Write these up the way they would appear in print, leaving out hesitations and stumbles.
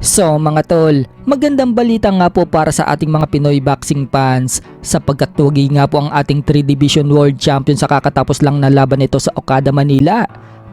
So mga tol, magandang balita nga po para sa ating mga Pinoy boxing fans sapagkat tugi nga po ang ating 3 Division World Champion sa kakatapos lang na laban nito sa Okada, Manila.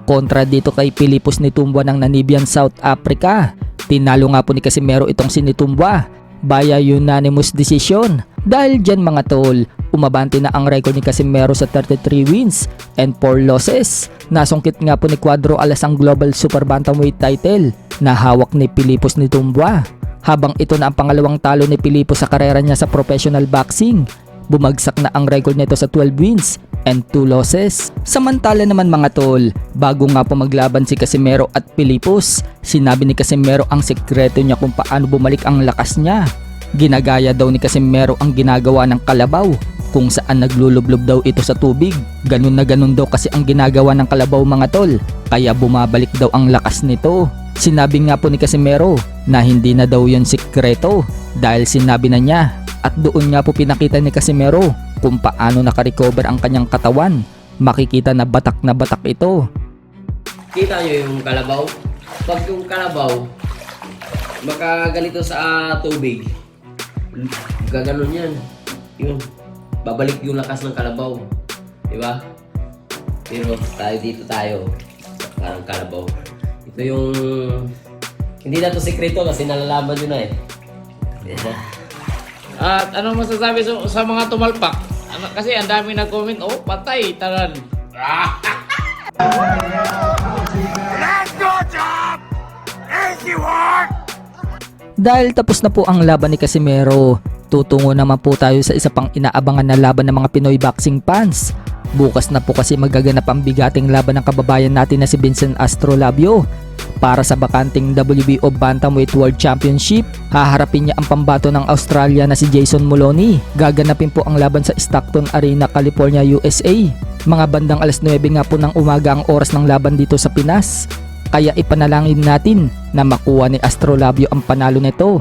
Kontra dito kay Philippus Nitumba ng Namibian, South Africa. Tinalo nga po ni Casimero itong si Nitumba via unanimous decision. Dahil dyan mga tol, umabante na ang record ni Casimero sa 33 wins and 4 losses. Nasungkit nga po ni Cuadro Alas ang Global Super Bantamweight title na hawak ni Philippus Nitumba. Habang ito na ang pangalawang talo ni Philippus sa karera niya sa professional boxing. Bumagsak na ang record nito sa 12 wins and 2 losses. Samantala naman mga tol, bago nga po maglaban si Casimero at Philippus, sinabi ni Casimero ang sekreto niya kung paano bumalik ang lakas niya. Ginagaya daw ni Casimero ang ginagawa ng kalabaw, kung saan naglulublob daw ito sa tubig. Ganun na ganun daw kasi ang ginagawa ng kalabaw mga tol, kaya bumabalik daw ang lakas nito. Sinabi nga po ni Casimero na hindi na daw yon sikreto dahil sinabi na niya, at doon nga po pinakita ni Casimero kung paano nakarecover ang kanyang katawan. Makikita na batak ito. Kita nyo yung kalabaw? Pag yung kalabaw makaganito sa tubig, gaganon yan. Yun, babalik yung lakas ng kalabaw, diba? Pero tayo parang kalabaw. Ito yung hindi na to sekreto kasi nalalaman nyo na eh. At ano masasabi sa mga tumalpak? Kasi ang dami nag-comment, oh patay, taran. Let's go, job! Easy work! Dahil tapos na po ang laban ni Casimero, tutungo naman po tayo sa isa pang inaabangan na laban ng mga Pinoy boxing fans. Bukas na po kasi magaganap ang bigating laban ng kababayan natin na si Vincent Astrolabio. Para sa bakanting WBO Bantamweight World Championship, haharapin niya ang pambato ng Australia na si Jason Moloney. Gaganapin po ang laban sa Stockton Arena, California, USA. Mga bandang alas 9 nga po ng umaga ang oras ng laban dito sa Pinas. Kaya ipanalangin natin na makuha ni Astrolabio ang panalo nito.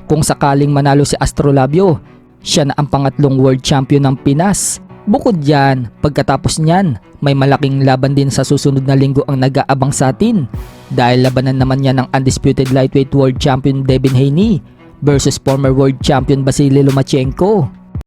Kung sakaling manalo si Astrolabio, siya na ang pangatlong world champion ng Pinas. Bukod dyan, pagkatapos niyan, may malaking laban din sa susunod na linggo ang nag-aabang sa atin. Dahil labanan naman niya ng undisputed lightweight world champion Devin Haney versus former world champion Vasily Lomachenko.